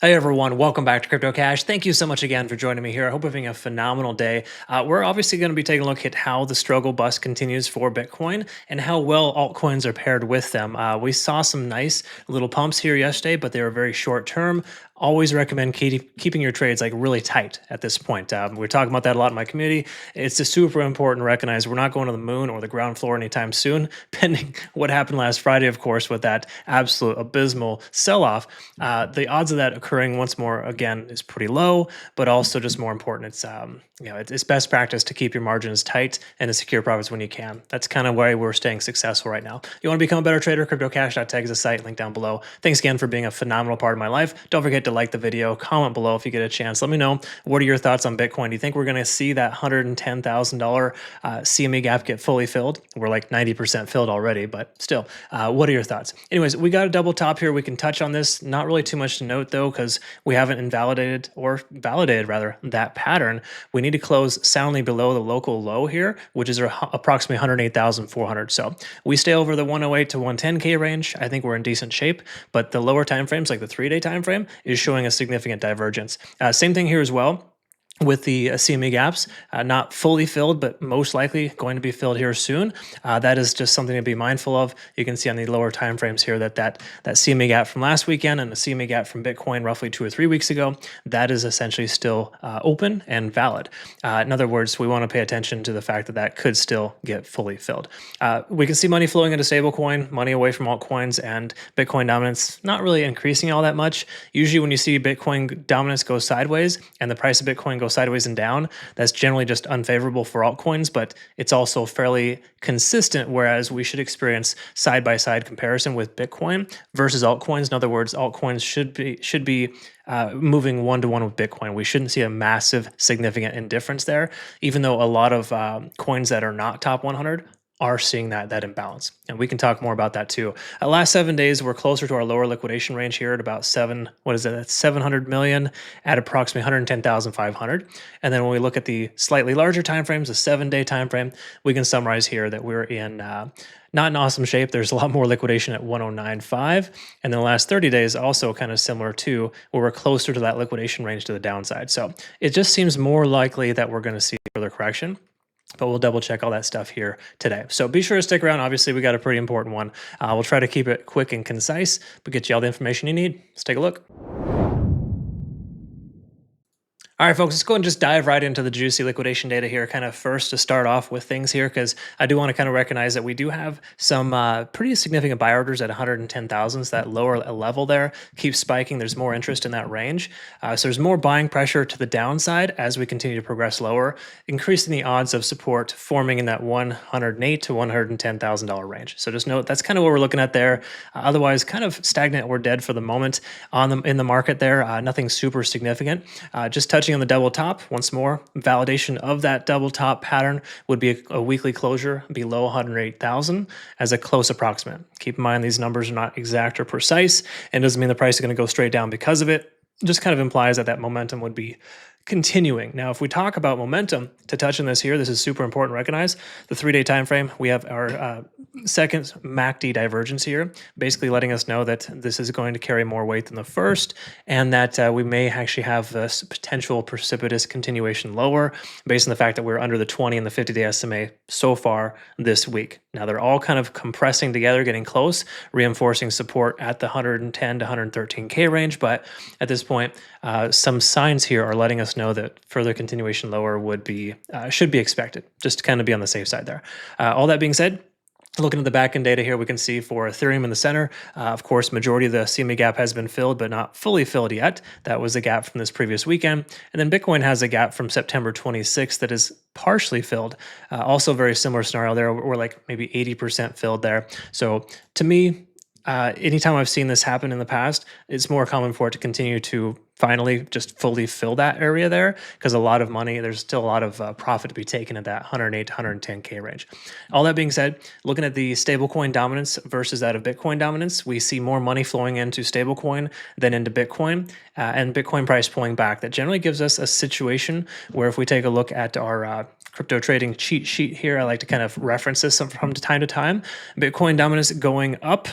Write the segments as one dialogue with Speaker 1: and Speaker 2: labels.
Speaker 1: Hey everyone, welcome back to CryptoCache. Thank you so much again for joining me here. I hope you're having a phenomenal day. We're obviously going to be taking a look at how the struggle bus continues for Bitcoin and how well altcoins are paired with them. We saw some nice little pumps here yesterday, but they were very short term. Always recommend keeping your trades like really tight at this point. We're talking about that a lot in my community. It's just super important to recognize we're not going to the moon or the ground floor anytime soon, pending what happened last Friday, of course, with that absolute abysmal sell-off. The odds of that occurring once more again is pretty low, but also just more important, it's best practice to keep your margins tight and to secure profits when you can. That's kind of why we're staying successful right now. You want to become a better trader? CryptoCache.tech is a site, link down below. Thanks again for being a phenomenal part of my life. Don't forget to like the video, comment below if you get a chance. Let me know, what are your thoughts on Bitcoin? Do you think we're going to see that $110,000 CME gap get fully filled? We're like 90% filled already, but still, what are your thoughts? Anyways, we got a double top here. We can touch on this. Not really too much to note though, because we haven't validated that pattern. We need to close soundly below the local low here, which is approximately 108,400. So we stay over the 108 to 110K range. I think we're in decent shape, but the lower time frames, like the 3-day time frame, is showing a significant divergence. Same thing here as well with the CME gaps, not fully filled, but most likely going to be filled here soon. That is just something to be mindful of. You can see on the lower time frames here that CME gap from last weekend and the CME gap from Bitcoin roughly 2 or 3 weeks ago, that is essentially still open and valid. In other words, we want to pay attention to the fact that that could still get fully filled. We can see money flowing into stablecoin, money away from altcoins, and Bitcoin dominance not really increasing all that much. Usually when you see Bitcoin dominance go sideways and the price of Bitcoin go sideways and down, that's generally just unfavorable for altcoins, but it's also fairly consistent, whereas we should experience side-by-side comparison with Bitcoin versus altcoins. In other words, altcoins should be moving one-to-one with Bitcoin. We shouldn't see a massive significant indifference there, even though a lot of coins that are not top 100 are seeing that imbalance. And we can talk more about that too. Last 7 days, we're closer to our lower liquidation range here at about 700 million at approximately 110,500. And then when we look at the slightly larger timeframes, the 7-day time frame, we can summarize here that we're in not in awesome shape. There's a lot more liquidation at 109.5. And then the last 30 days also kind of similar too, where we're closer to that liquidation range to the downside. So it just seems more likely that we're going to see further correction. But we'll double check all that stuff here today. So be sure to stick around. Obviously, we got a pretty important one. We'll try to keep it quick and concise, but get you all the information you need. Let's take a look. All right, folks, let's go and just dive right into the juicy liquidation data here, kind of first to start off with things here, because I do want to kind of recognize that we do have some pretty significant buy orders at 110,000. So that lower level there keeps spiking. There's more interest in that range. So there's more buying pressure to the downside as we continue to progress lower, increasing the odds of support forming in that $108,000 to $110,000 range. So just note that's kind of what we're looking at there. Otherwise, kind of stagnant or dead for the moment in the market there. Nothing super significant. Just touching on the double top once more, validation of that double top pattern would be a weekly closure below 108,000 as a close approximate. Keep in mind these numbers are not exact or precise, and doesn't mean the price is going to go straight down because of it. Just kind of implies that momentum would be continuing. Now, if we talk about momentum, to touch on this here, this is super important to recognize. The 3-day time frame, we have our second MACD divergence here, basically letting us know that this is going to carry more weight than the first, and that we may actually have this potential precipitous continuation lower based on the fact that we're under the 20 and the 50-day SMA so far this week. Now, they're all kind of compressing together, getting close, reinforcing support at the 110 to 113K range, but at this point, some signs here are letting us know that further continuation lower should be expected, just to kind of be on the safe side there. All that being said, looking at the backend data here, we can see for Ethereum in the center, of course, majority of the CME gap has been filled, but not fully filled yet. That was a gap from this previous weekend. And then Bitcoin has a gap from September 26th that is partially filled. Also very similar scenario there. We're like maybe 80% filled there. So to me, anytime I've seen this happen in the past, it's more common for it to continue to finally just fully fill that area there, because a lot of money, there's still a lot of profit to be taken at that 108 to 110K range. All that being said, looking at the stablecoin dominance versus that of Bitcoin dominance, we see more money flowing into stablecoin than into Bitcoin, and Bitcoin price pulling back. That generally gives us a situation where if we take a look at our crypto trading cheat sheet here, I like to kind of reference this from time to time. Bitcoin dominance going up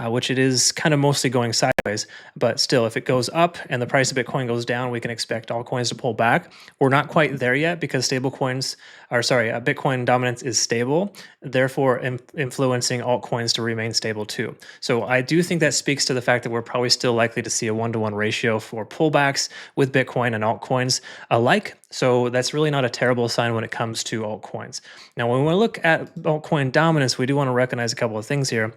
Speaker 1: which it is kind of mostly going sideways. But still, if it goes up and the price of Bitcoin goes down, we can expect altcoins to pull back. We're not quite there yet because Bitcoin dominance is stable, therefore influencing altcoins to remain stable too. So I do think that speaks to the fact that we're probably still likely to see a 1-to-1 ratio for pullbacks with Bitcoin and altcoins alike. So that's really not a terrible sign when it comes to altcoins. Now, when we look at altcoin dominance, we do want to recognize a couple of things here.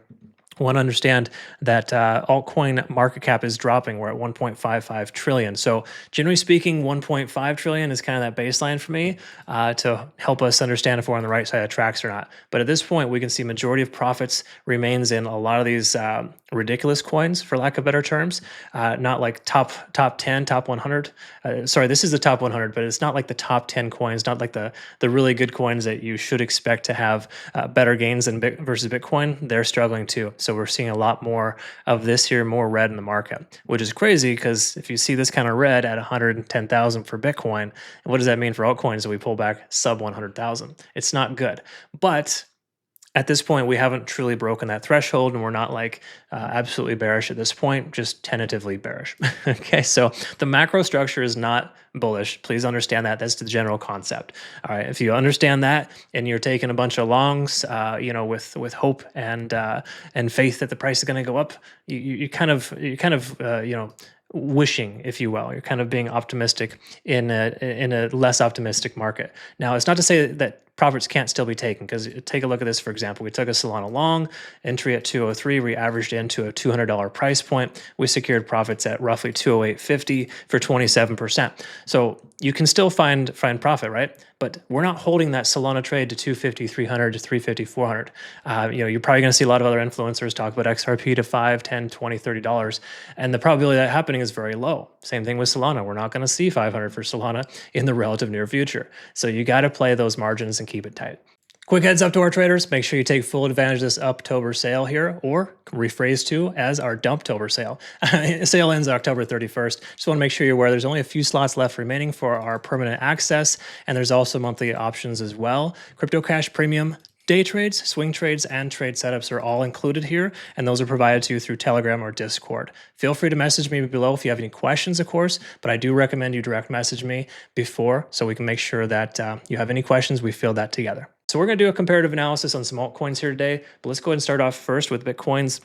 Speaker 1: I want to understand that altcoin market cap is dropping. We're at 1.55 trillion. So generally speaking, 1.5 trillion is kind of that baseline for me to help us understand if we're on the right side of tracks or not. But at this point, we can see majority of profits remains in a lot of these ridiculous coins, for lack of better terms, not like top 10, top 100. This is the top 100, but it's not like the top 10 coins, not like the really good coins that you should expect to have better gains than versus Bitcoin. They're struggling too. So we're seeing a lot more of this here, more red in the market, which is crazy because if you see this kind of red at 110,000 for Bitcoin, what does that mean for altcoins that we pull back sub 100,000? It's not good. But at this point, we haven't truly broken that threshold, and we're not like absolutely bearish at this point, just tentatively bearish. Okay, so the macro structure is not bullish. Please understand that. That's the general concept. All right, if you understand that, and you're taking a bunch of longs, with hope and faith that the price is going to go up, you kind of wishing, if you will. You're kind of being optimistic in a less optimistic market. Now, it's not to say that profits can't still be taken, because take a look at this. For example, we took a Solana long, entry at 203, we averaged into a $200 price point. We secured profits at roughly 208.50 for 27%. So you can still find profit, right? But we're not holding that Solana trade to 250, 300 to 350, 400. You're probably going to see a lot of other influencers talk about XRP to $5, $10, $20, $30. And the probability of that happening is very low. Same thing with Solana. We're not going to see 500 for Solana in the relative near future. So you got to play those margins and keep it tight. Quick heads up to our traders, make sure you take full advantage of this Uptober sale here, or rephrased to as our Dumptober sale. Sale ends October 31st. Just want to make sure you're aware there's only a few slots left remaining for our permanent access, and there's also monthly options as well. CryptoCache Premium, day trades, swing trades, and trade setups are all included here, and those are provided to you through Telegram or Discord. Feel free to message me below if you have any questions, of course, but I do recommend you direct message me before so we can make sure that you have any questions, we field that together. So we're going to do a comparative analysis on some altcoins here today, but let's go ahead and start off first with Bitcoin's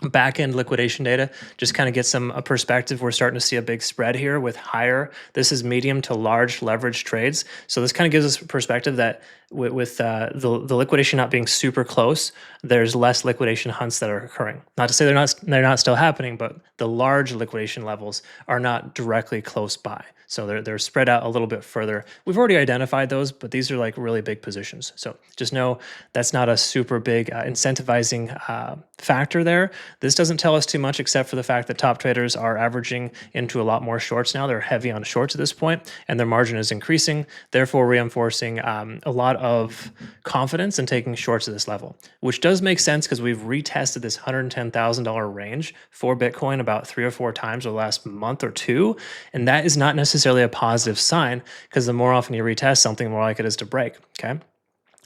Speaker 1: back-end liquidation data. Just kind of get some perspective. We're starting to see a big spread here with higher, this is medium to large leverage trades. So this kind of gives us perspective that with the liquidation not being super close, there's less liquidation hunts that are occurring. Not to say they're not still happening, but the large liquidation levels are not directly close by. So they're spread out a little bit further. We've already identified those, but these are like really big positions. So just know that's not a super big incentivizing factor there. This doesn't tell us too much except for the fact that top traders are averaging into a lot more shorts now. They're heavy on shorts at this point, and their margin is increasing, therefore reinforcing a lot of confidence in taking shorts at this level, which does make sense because we've retested this $110,000 range for Bitcoin about 3 or 4 times over the last month or two, and that is not necessarily a positive sign, because the more often you retest something, the more like it is to break, okay?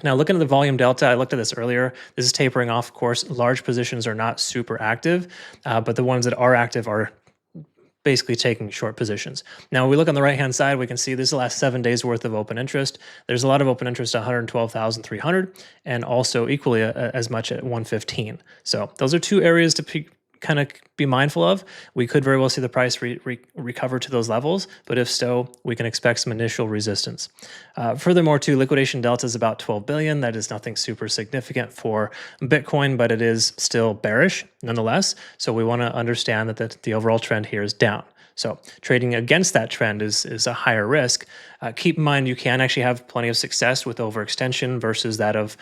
Speaker 1: Now, looking at the volume delta, I looked at this earlier. This is tapering off, of course. Large positions are not super active, but the ones that are active are basically taking short positions. Now, when we look on the right-hand side, we can see this is the last 7 days worth of open interest. There's a lot of open interest at 112,300 and also equally as much at 115. So those are two areas to kind of be mindful of. We could very well see the price recover to those levels, but if so, we can expect some initial resistance. Furthermore, too, liquidation delta is about 12 billion. That is nothing super significant for Bitcoin, but it is still bearish nonetheless. So we want to understand that the overall trend here is down. So trading against that trend is a higher risk. Keep in mind, you can actually have plenty of success with overextension versus that of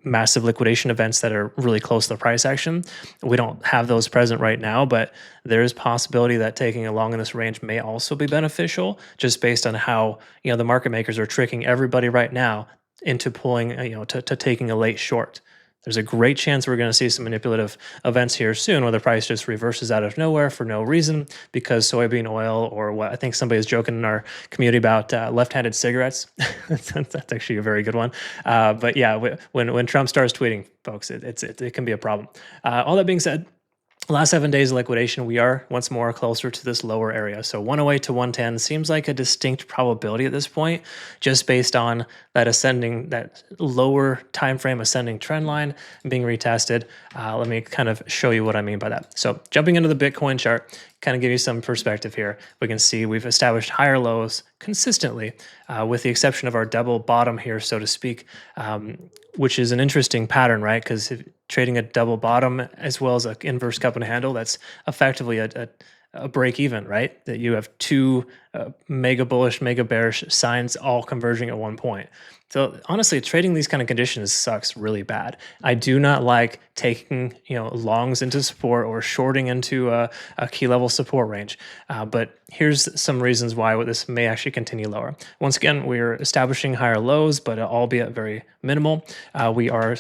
Speaker 1: massive liquidation events that are really close to the price action. We don't have those present right now, but there is possibility that taking along in this range may also be beneficial, just based on how the market makers are tricking everybody right now into pulling, to taking a late short. there's a great chance we're going to see some manipulative events here soon where the price just reverses out of nowhere for no reason because soybean oil, or what I think somebody is joking in our community about, left-handed cigarettes. That's actually a very good one. But yeah, when Trump starts tweeting, folks, it can be a problem. All that being said, last 7 days of liquidation, we are once more closer to this lower area. So 108 to 110 seems like a distinct probability at this point, just based on that lower time frame ascending trend line being retested. Let me kind of show you what I mean by that. So jumping into the Bitcoin chart, kind of give you some perspective here. We can see we've established higher lows consistently, with the exception of our double bottom here, so to speak, which is an interesting pattern, right? Because trading a double bottom as well as an inverse cup and handle, that's effectively a break even, right? That you have two mega bullish, mega bearish signs all converging at one point. So honestly, trading these kind of conditions sucks really bad. I do not like taking longs into support or shorting into a key level support range. But here's some reasons why this may actually continue lower. Once again, we're establishing higher lows, but albeit very minimal. We are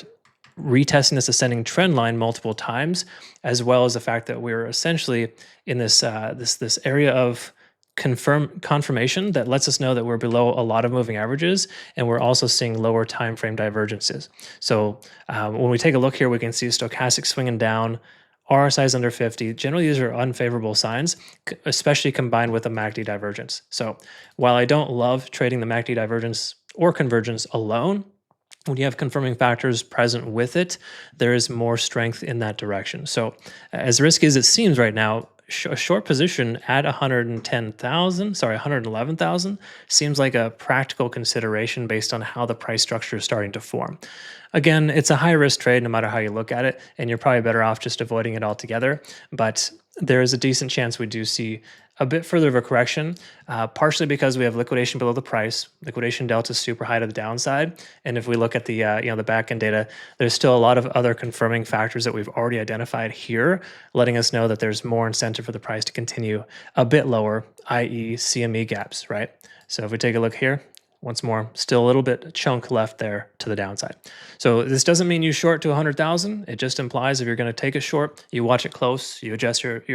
Speaker 1: retesting this ascending trend line multiple times, as well as the fact that we're essentially in this this area of confirmation that lets us know that we're below a lot of moving averages, and we're also seeing lower time frame divergences. So when we take a look here, we can see stochastic swinging down, RSI's under 50. Generally, these are unfavorable signs, especially combined with a MACD divergence. So while I don't love trading the MACD divergence or convergence alone, when you have confirming factors present with it, there is more strength in that direction. So as risky as it seems right now, a short position at 111,000 seems like a practical consideration based on how the price structure is starting to form. Again, it's a high risk trade no matter how you look at it, and you're probably better off just avoiding it altogether. But there is a decent chance we do see a bit further of a correction, partially because we have liquidation below the price. Liquidation delta is super high to the downside, and if we look at the the back end data, there's still a lot of other confirming factors that we've already identified here, letting us know that there's more incentive for the price to continue a bit lower, i.e., CME gaps, right? So if we take a look here, once more, still a little bit chunk left there to the downside. So this doesn't mean you short to 100,000. It just implies if you're going to take a short, you watch it close, you adjust your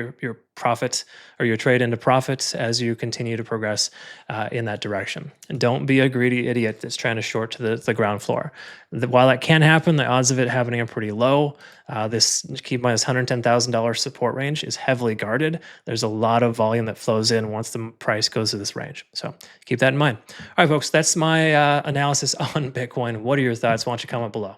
Speaker 1: profit or your trade into profits as you continue to progress in that direction. And don't be a greedy idiot that's trying to short to the ground floor. While that can happen, the odds of it happening are pretty low. Keep in mind, this $110,000 support range is heavily guarded. There's a lot of volume that flows in once the price goes to this range. So keep that in mind. All right, folks, that's my analysis on Bitcoin. What are your thoughts? Why don't you comment below?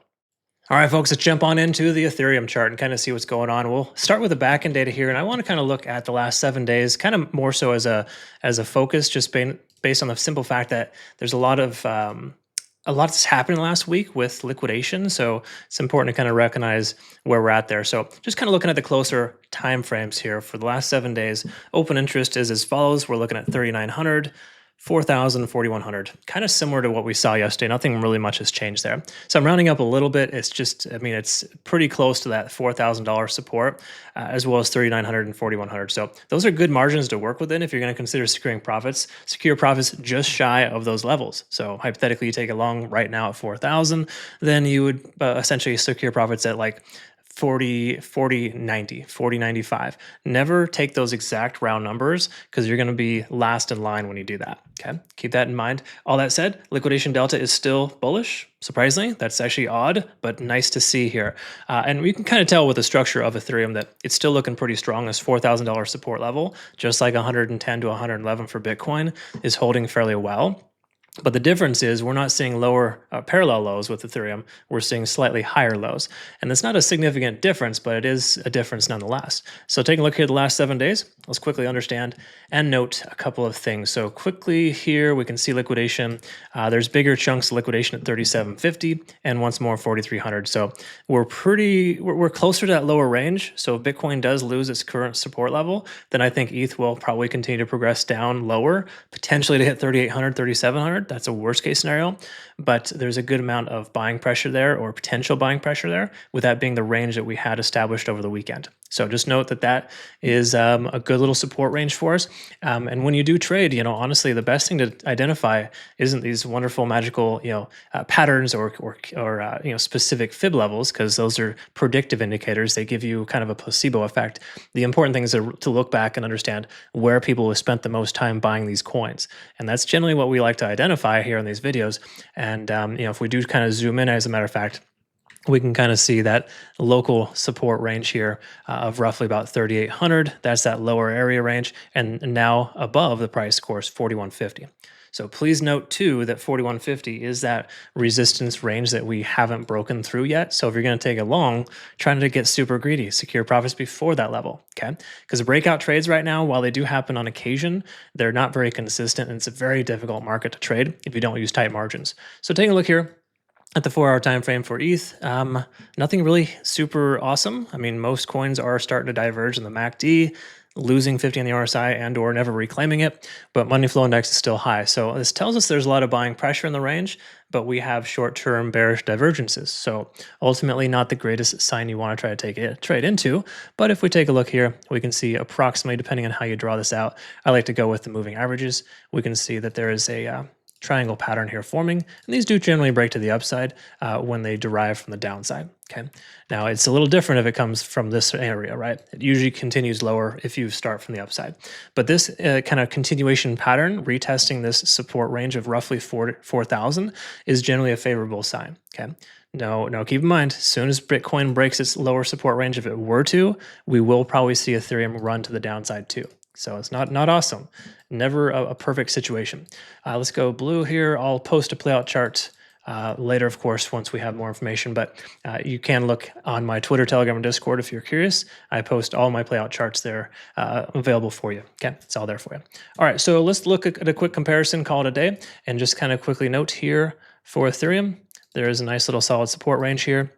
Speaker 1: All right, folks, let's jump on into the Ethereum chart and kind of see what's going on. We'll start with the backend data here, and I want to kind of look at the last 7 days, kind of more so as a focus, just based on the simple fact that there's a lot that's happened last week with liquidation. So it's important to kind of recognize where we're at there. So just kind of looking at the closer time frames here for the last 7 days, open interest is as follows. We're looking at 3,900. 4,000, 4,100, kind of similar to what we saw yesterday. Nothing really much has changed there. So I'm rounding up a little bit. It's just, it's pretty close to that $4,000 support, as well as 3,900 and 4,100. So those are good margins to work within if you're going to consider securing profits. Secure profits just shy of those levels. So hypothetically, you take a long right now at 4,000, then you would essentially secure profits at like 40, 90, 40, 95. Never take those exact round numbers because you're going to be last in line when you do that. Okay, keep that in mind. All that said, liquidation delta is still bullish. Surprisingly, that's actually odd, but nice to see here. And we can kind of tell with the structure of Ethereum that it's still looking pretty strong. This $4,000 support level, just like 110 to 111 for Bitcoin, is holding fairly well. But the difference is we're not seeing lower parallel lows with Ethereum. We're seeing slightly higher lows. And it's not a significant difference, but it is a difference nonetheless. So taking a look here at the last 7 days, let's quickly understand and note a couple of things. So quickly here, we can see liquidation. There's bigger chunks of liquidation at 3,750 and once more 4,300. So we're closer to that lower range. So if Bitcoin does lose its current support level, then I think ETH will probably continue to progress down lower, potentially to hit 3,800, 3,700. 3,800. That's a worst case scenario, but there's a good amount of buying pressure there, or potential buying pressure there, with that being the range that we had established over the weekend. So just note that that is a good little support range for us. And when you do trade, honestly, the best thing to identify isn't these wonderful magical, patterns or specific fib levels, because those are predictive indicators. They give you kind of a placebo effect. The important thing is to look back and understand where people have spent the most time buying these coins, and that's generally what we like to identify here in these videos. And if we do kind of zoom in, as a matter of fact, we can kind of see that local support range here of roughly about 3,800. That's that lower area range, and now above the price course 4,150. So please note too that 4,150 is that resistance range that we haven't broken through yet. So if you're going to take a long, trying to get super greedy, secure profits before that level, okay? Because breakout trades right now, while they do happen on occasion, they're not very consistent, and it's a very difficult market to trade if you don't use tight margins. So taking a look here at the 4-hour time frame for ETH, nothing really super awesome. I mean, most coins are starting to diverge in the MACD, losing 50 on the RSI and or never reclaiming it, but money flow index is still high. So this tells us there's a lot of buying pressure in the range, but we have short-term bearish divergences. So ultimately not the greatest sign you want to try to take a trade into. But if we take a look here, we can see approximately, depending on how you draw this out, I like to go with the moving averages. We can see that there is a triangle pattern here forming, and these do generally break to the upside when they derive from the downside. Okay, now it's a little different if it comes from this area, right? It usually continues lower if you start from the upside, but this kind of continuation pattern retesting this support range of roughly 4,000 is generally a favorable sign. Okay. Now keep in mind, as soon as Bitcoin breaks its lower support range, if it were to, we will probably see Ethereum run to the downside too. So it's not awesome. Never a perfect situation. Let's go blue here. I'll post a playout chart later, of course, once we have more information. But you can look on my Twitter, Telegram, and Discord if you're curious. I post all my playout charts there available for you. Okay, it's all there for you. All right, so let's look at a quick comparison, call it a day, and just kind of quickly note here for Ethereum, there is a nice little solid support range here.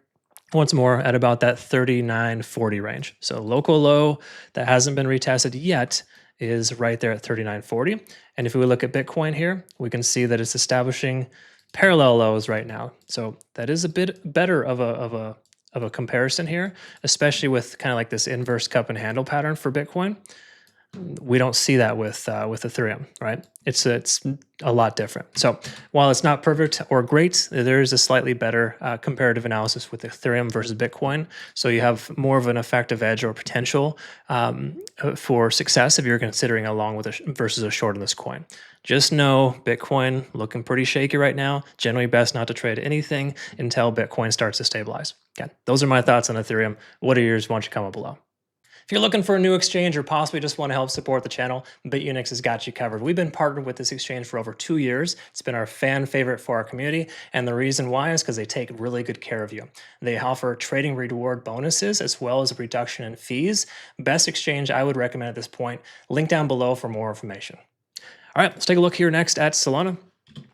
Speaker 1: Once more at about that 39.40 range. So local low that hasn't been retested yet is right there at 39.40. And if we look at Bitcoin here, we can see that it's establishing parallel lows right now. So that is a bit better of a comparison here, especially with kind of like this inverse cup and handle pattern for Bitcoin. We don't see that with Ethereum, right? It's a lot different. So while it's not perfect or great, there is a slightly better comparative analysis with Ethereum versus Bitcoin. So you have more of an effective edge or potential for success if you're considering a long versus a short in this coin. Just know Bitcoin looking pretty shaky right now. Generally best not to trade anything until Bitcoin starts to stabilize. Okay, those are my thoughts on Ethereum. What are yours? Why don't you comment below? If you're looking for a new exchange or possibly just want to help support the channel, Bitunix has got you covered. We've been partnered with this exchange for over 2 years. It's been our fan favorite for our community, and the reason why is because they take really good care of you. They offer trading reward bonuses as well as a reduction in fees. Best exchange I would recommend at this point. Link down below for more information. All right, let's take a look here next at Solana,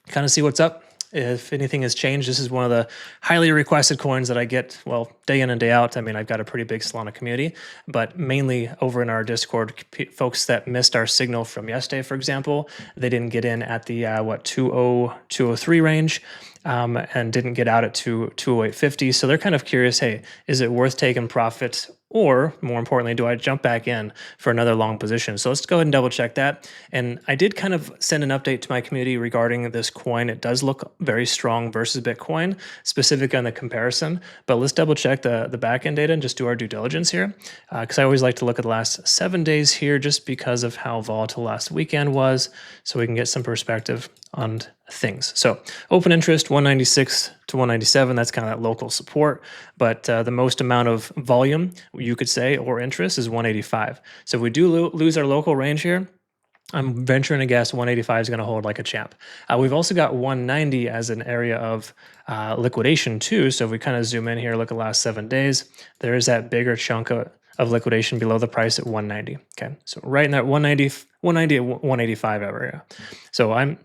Speaker 1: kind of see what's up. If anything has changed, this is one of the highly requested coins that I get, well, day in and day out. I mean, I've got a pretty big Solana community, but mainly over in our Discord, folks that missed our signal from yesterday, for example, they didn't get in at the, 203 range. And didn't get out at 208.50. So they're kind of curious, hey, is it worth taking profit? Or more importantly, do I jump back in for another long position? So let's go ahead and double check that. And I did kind of send an update to my community regarding this coin. It does look very strong versus Bitcoin, specific on the comparison. But let's double check the back end data and just do our due diligence here. Because I always like to look at the last 7 days here just because of how volatile last weekend was. So we can get some perspective on things. So open interest 196 to 197, that's kind of that local support, but the most amount of volume you could say or interest is 185. So if we do lose our local range here, I'm venturing to guess 185 is going to hold like a champ. We've also got 190 as an area of liquidation too. So if we kind of zoom in here, look at the last 7 days, there is that bigger chunk of liquidation below the price at 190. Okay, so right in that 190 to 185 area. So I'm,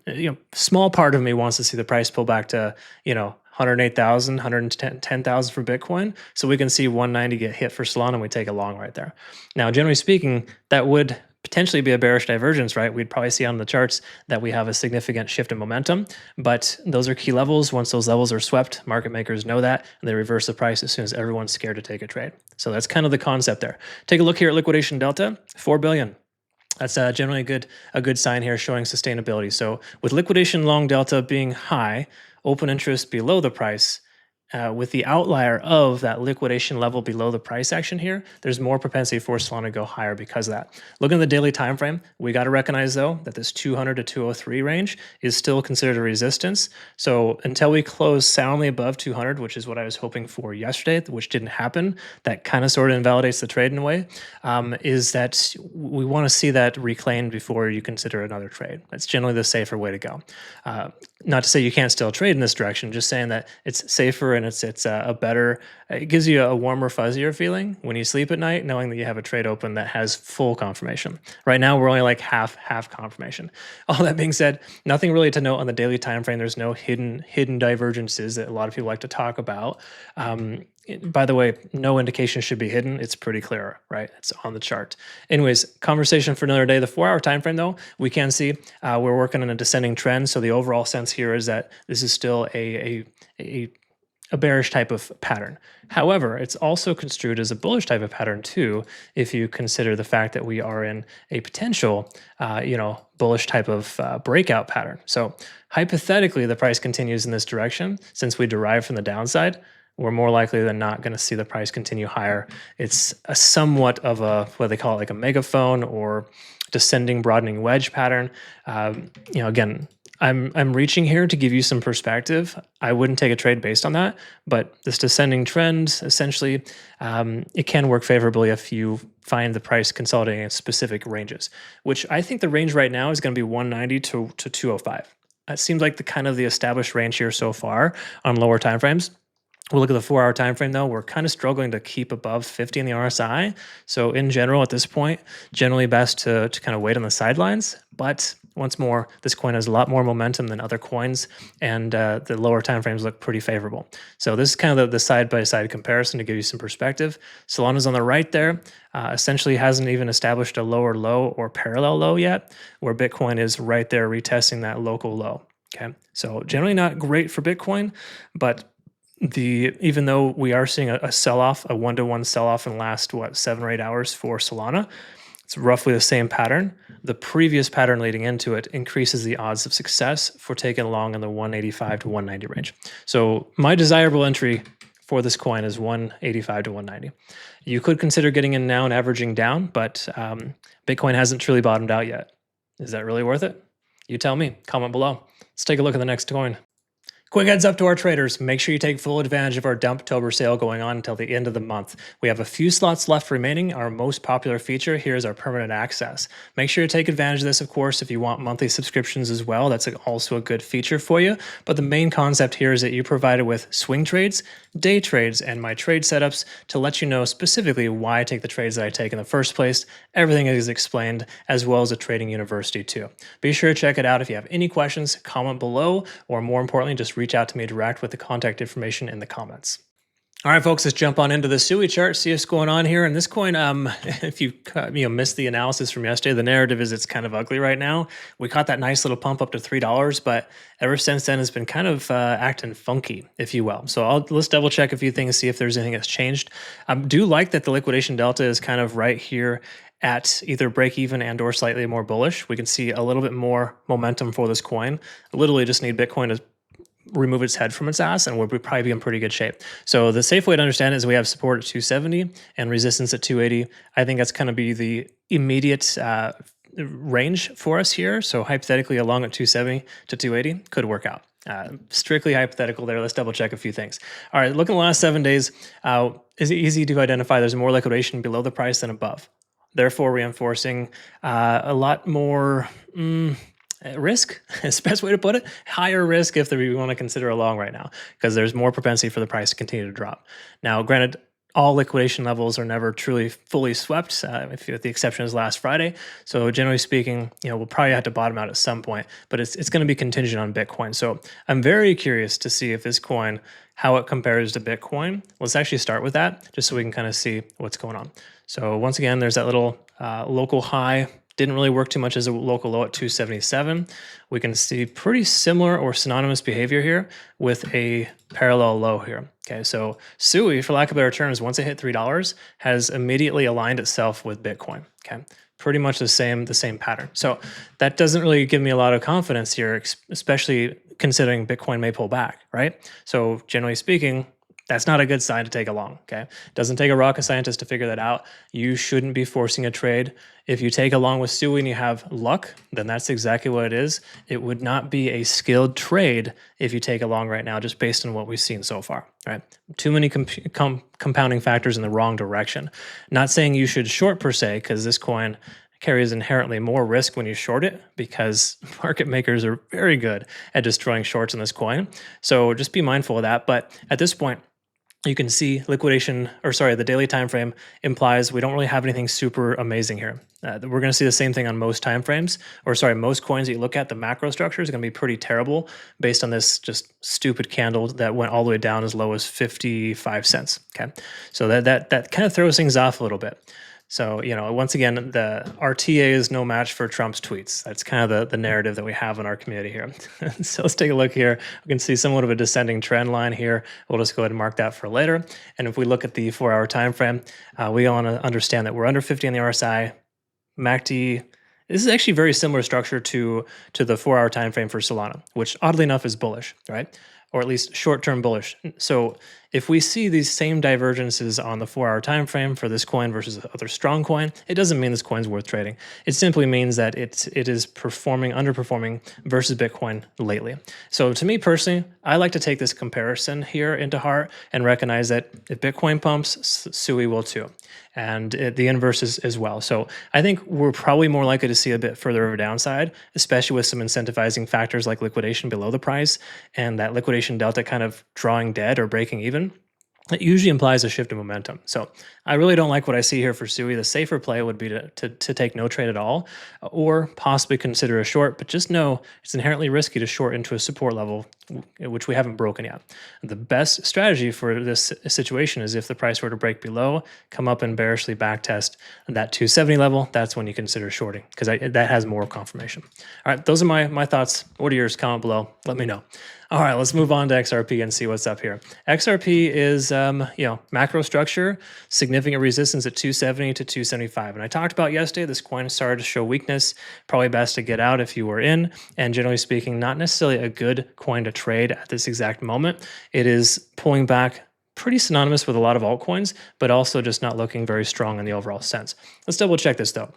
Speaker 1: small part of me wants to see the price pull back to, 108,000, 110,000 for Bitcoin. So we can see 190 get hit for Solana and we take a long right there. Now, generally speaking, that would potentially be a bearish divergence, right? We'd probably see on the charts that we have a significant shift in momentum, but those are key levels. Once those levels are swept, market makers know that, and they reverse the price as soon as everyone's scared to take a trade. So that's kind of the concept there. Take a look here at liquidation delta, 4 billion. That's generally a good sign here, showing sustainability. So with liquidation long delta being high, open interest below the price, with the outlier of that liquidation level below the price action here, there's more propensity for Solana to go higher because of that. Looking at the daily time frame, we got to recognize though that this 200 to 203 range is still considered a resistance. So until we close soundly above 200, which is what I was hoping for yesterday, which didn't happen, that kind of sort of invalidates the trade in a way, is that we want to see that reclaimed before you consider another trade. That's generally the safer way to go. Not to say you can't still trade in this direction, just saying that it's safer and it's a better, it gives you a warmer, fuzzier feeling when you sleep at night, knowing that you have a trade open that has full confirmation. Right now, we're only like half confirmation. All that being said, nothing really to note on the daily time frame. There's no hidden divergences that a lot of people like to talk about. By the way, no indication should be hidden. It's pretty clear, right? It's on the chart. Anyways, conversation for another day. The 4-hour time frame, though, we can see we're working on a descending trend. So the overall sense here is that this is still a bearish type of pattern. However, it's also construed as a bullish type of pattern too, if you consider the fact that we are in a potential, bullish type of breakout pattern. So hypothetically, the price continues in this direction. Since we derive from the downside, we're more likely than not going to see the price continue higher. It's a somewhat of a, what they call it, like a megaphone or descending broadening wedge pattern. Again, I'm reaching here to give you some perspective. I wouldn't take a trade based on that, but this descending trend, essentially, it can work favorably if you find the price consolidating in specific ranges, which I think the range right now is going to be 190 to 205. That seems like the kind of the established range here so far on lower timeframes. We'll look at the 4-hour time frame though. We're kind of struggling to keep above 50 in the RSI. So in general, at this point, generally best to kind of wait on the sidelines. But once more, this coin has a lot more momentum than other coins, and the lower time frames look pretty favorable. So this is kind of the side-by-side comparison to give you some perspective. Solana's on the right there. Essentially hasn't even established a lower low or parallel low yet, where Bitcoin is right there retesting that local low. Okay, so generally not great for Bitcoin, but even though we are seeing a sell-off, a 1-to-1 sell-off in the last 7 or 8 hours for Solana, it's roughly the same pattern. The previous pattern leading into it increases the odds of success for taking long in the 185 to 190 range. So my desirable entry for this coin is 185 to 190. You could consider getting in now and averaging down, but Bitcoin hasn't truly bottomed out yet. Is that really worth it? You tell me. Comment below. Let's take a look at the next coin. Quick heads up to our traders, make sure you take full advantage of our Dumptober sale going on until the end of the month. We have a few slots left remaining. Our most popular feature here is our permanent access. Make sure you take advantage of this, of course, if you want monthly subscriptions as well. That's also a good feature for you. But the main concept here is that you're provided with swing trades, day trades, and my trade setups to let you know specifically why I take the trades that I take in the first place. Everything is explained, as well as a trading university too. Be sure to check it out. If you have any questions, comment below, or more importantly, just reach out to me direct with the contact information in the comments. All right, folks, let's jump on into the SUI chart, see what's going on here. And this coin, if you missed the analysis from yesterday, the narrative is it's kind of ugly right now. We caught that nice little pump up to $3, but ever since then, it's been kind of acting funky, if you will. So let's double check a few things, see if there's anything that's changed. I do like that the liquidation delta is kind of right here at either break even and or slightly more bullish. We can see a little bit more momentum for this coin. Literally just need Bitcoin to remove its head from its ass and we'll probably be in pretty good shape. So the safe way to understand it is we have support at 270 and resistance at 280. I think that's going to be the immediate range for us here. So hypothetically along at 270 to 280 could work out. Strictly hypothetical there. Let's double check a few things. All right, look at the last 7 days. Is it easy to identify there's more liquidation below the price than above? Therefore reinforcing a lot more risk is the best way to put it. Higher risk if we want to consider a long right now, because there's more propensity for the price to continue to drop. Now, granted, all liquidation levels are never truly fully swept, with the exception is last Friday. So generally speaking, we'll probably have to bottom out at some point, but it's going to be contingent on Bitcoin. So I'm very curious to see if this coin, how it compares to Bitcoin. Let's actually start with that, just so we can kind of see what's going on. So once again, there's that little local high didn't really work too much as a local low at 277. We can see pretty similar or synonymous behavior here with a parallel low here. Okay, so SUI, for lack of better terms, once it hit $3, has immediately aligned itself with Bitcoin. Okay, pretty much the same pattern. So that doesn't really give me a lot of confidence here, especially considering Bitcoin may pull back, right? So generally speaking, that's not a good sign to take along, okay? Doesn't take a rocket scientist to figure that out. You shouldn't be forcing a trade. If you take along with SUI and you have luck, then that's exactly what it is. It would not be a skilled trade if you take along right now, just based on what we've seen so far, right? Too many compounding factors in the wrong direction. Not saying you should short per se, because this coin carries inherently more risk when you short it, because market makers are very good at destroying shorts in this coin. So just be mindful of that. But at this point, you can see liquidation, or sorry, the daily time frame implies we don't really have anything super amazing here. We're going to see the same thing on most time frames, or sorry, most coins that you look at. The macro structure is going to be pretty terrible based on this just stupid candle that went all the way down as low as 55 cents. Okay, so that kind of throws things off a little bit. So, once again, the RTA is no match for Trump's tweets. That's kind of the narrative that we have in our community here. So let's take a look here. We can see somewhat of a descending trend line here. We'll just go ahead and mark that for later. And if we look at the 4-hour time frame, we want to understand that we're under 50 on the RSI. MACD, this is actually very similar structure to the 4-hour time frame for Solana, which oddly enough is bullish, right? Or at least short-term bullish. So if we see these same divergences on the 4-hour time frame for this coin versus other strong coin, it doesn't mean this coin's worth trading. It simply means that it is underperforming versus Bitcoin lately. So to me personally, I like to take this comparison here into heart and recognize that if Bitcoin pumps, SUI will too. And the inverse is as well. So I think we're probably more likely to see a bit further of a downside, especially with some incentivizing factors like liquidation below the price and that liquidation delta kind of drawing dead or breaking even. It usually implies a shift in momentum. So I really don't like what I see here for SUI. The safer play would be to take no trade at all, or possibly consider a short, but just know it's inherently risky to short into a support level, which we haven't broken yet. The best strategy for this situation is if the price were to break below, come up and bearishly backtest that 270 level, that's when you consider shorting, because that has more confirmation. All right, those are my thoughts. What are yours? Comment below. Let me know. All right, let's move on to XRP and see what's up here. XRP is, macro structure, significant resistance at 270 to 275. And I talked about yesterday, this coin started to show weakness. Probably best to get out if you were in. And generally speaking, not necessarily a good coin to trade at this exact moment. It is pulling back pretty synonymous with a lot of altcoins, but also just not looking very strong in the overall sense. Let's double check this though.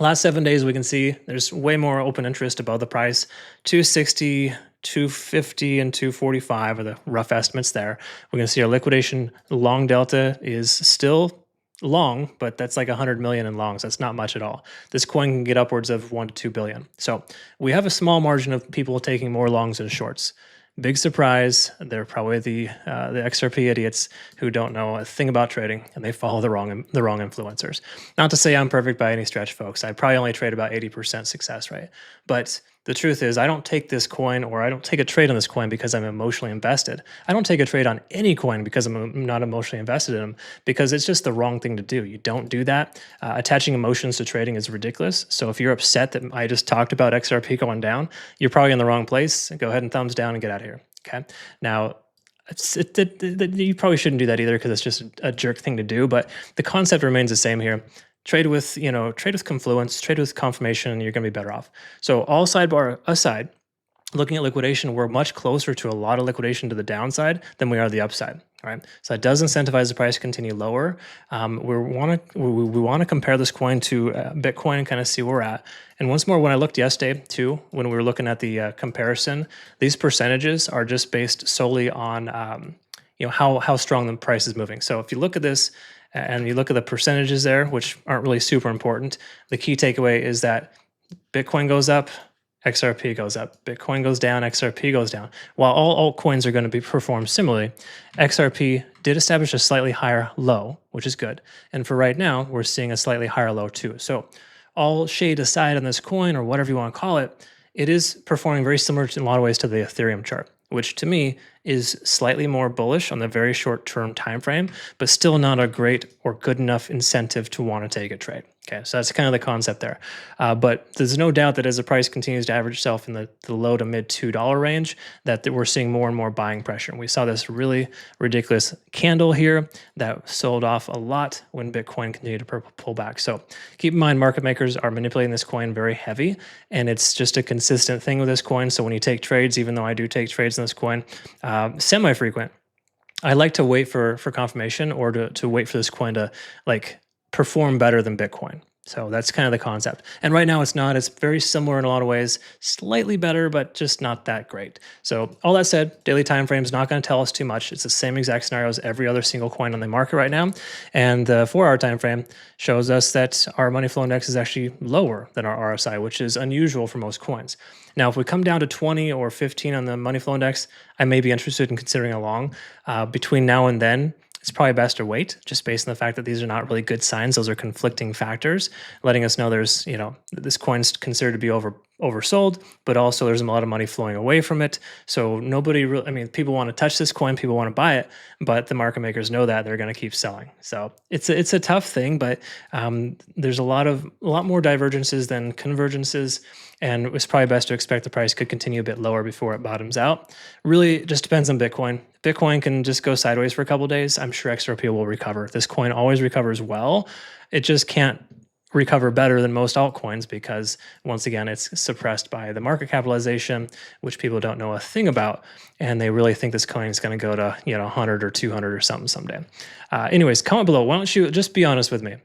Speaker 1: Last 7 days, we can see there's way more open interest above the price. 260, 250, and 245 are the rough estimates there. We're going to see our liquidation long delta is still long, but that's like 100 million in longs. That's not much at all. This coin can get upwards of 1 to 2 billion. So we have a small margin of people taking more longs than shorts. Big surprise. They're probably the XRP idiots who don't know a thing about trading, and they follow the wrong influencers. Not to say I'm perfect by any stretch, folks. I probably only trade about 80% success rate. But the truth is, I don't take this coin, or I don't take a trade on this coin because I'm emotionally invested. I don't take a trade on any coin because I'm not emotionally invested in them, because it's just the wrong thing to do. You don't do that. Attaching emotions to trading is ridiculous. So if you're upset that I just talked about XRP going down, you're probably in the wrong place. Go ahead and thumbs down and get out of here. Okay. Now, you probably shouldn't do that either, because it's just a jerk thing to do. But the concept remains the same here. Trade with confluence, trade with confirmation, and you're going to be better off. So all sidebar aside, looking at liquidation, we're much closer to a lot of liquidation to the downside than we are the upside. All right, so that does incentivize the price to continue lower. We want to compare this coin to Bitcoin and kind of see where we're at. And once more, when I looked yesterday too, when we were looking at the comparison, these percentages are just based solely on how strong the price is moving. So if you look at this and you look at the percentages there, which aren't really super important, the key takeaway is that Bitcoin goes up, XRP goes up. Bitcoin goes down, XRP goes down. While all altcoins are going to be performed similarly, XRP did establish a slightly higher low, which is good. And for right now, we're seeing a slightly higher low too. So all shade aside on this coin, or whatever you want to call it, it is performing very similar in a lot of ways to the Ethereum chart, which to me is slightly more bullish on the very short-term time frame, but still not a great or good enough incentive to want to take a trade. Okay, so that's kind of the concept there. But there's no doubt that as the price continues to average itself in the low to mid $2 range, that we're seeing more and more buying pressure. And we saw this really ridiculous candle here that sold off a lot when Bitcoin continued to pull back. So keep in mind, market makers are manipulating this coin very heavy, and it's just a consistent thing with this coin. So when you take trades, even though I do take trades in this coin, semi-frequent, I like to wait for confirmation or to wait for this coin to like perform better than Bitcoin. So that's kind of the concept. And right now it's not. It's very similar in a lot of ways, slightly better, but just not that great. So all that said, daily time frame is not going to tell us too much. It's the same exact scenario as every other single coin on the market right now. And the 4-hour time frame shows us that our money flow index is actually lower than our RSI, which is unusual for most coins. Now, if we come down to 20 or 15 on the money flow index, I may be interested in considering a long. Between now and then, it's probably best to wait, just based on the fact that these are not really good signs. Those are conflicting factors, letting us know there's, this coin's considered to be oversold, but also there's a lot of money flowing away from it. So nobody really, I mean, people want to touch this coin, people want to buy it, but the market makers know that they're going to keep selling. So it's a tough thing, but there's a lot more divergences than convergences. And it's probably best to expect the price could continue a bit lower before it bottoms out. Really, it just depends on Bitcoin. Bitcoin can just go sideways for a couple of days. I'm sure XRP will recover. This coin always recovers well. It just can't recover better than most altcoins because, once again, it's suppressed by the market capitalization, which people don't know a thing about, and they really think this coin is going to go to 100 or 200 or something someday. Anyways, comment below. Why don't you just be honest with me?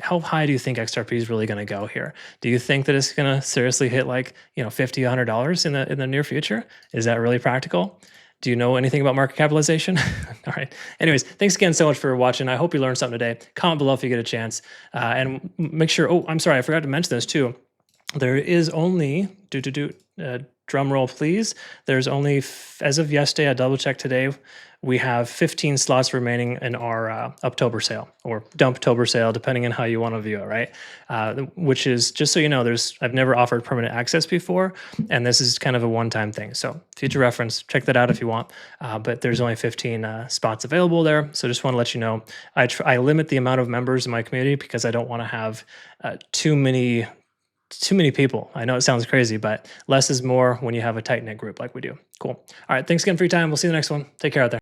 Speaker 1: How high do you think XRP is really going to go here? Do you think that it's going to seriously hit like, $50, $100 in the near future? Is that really practical? Do you know anything about market capitalization? All right. Anyways, thanks again so much for watching. I hope you learned something today. Comment below if you get a chance. And make sure, oh, I'm sorry, I forgot to mention this too. There is only, drum roll please. There's only, as of yesterday, I double checked today, we have 15 slots remaining in our October sale or Dumptober sale, depending on how you want to view it, right? Which is, just so you know, I've never offered permanent access before, and this is kind of a one-time thing. So future reference, check that out if you want. But there's only 15 spots available there. So just want to let you know, I limit the amount of members in my community because I don't want to have too many people. I know it sounds crazy, but less is more when you have a tight-knit group like we do. Cool. All right. Thanks again for your time. We'll see you in the next one. Take care out there.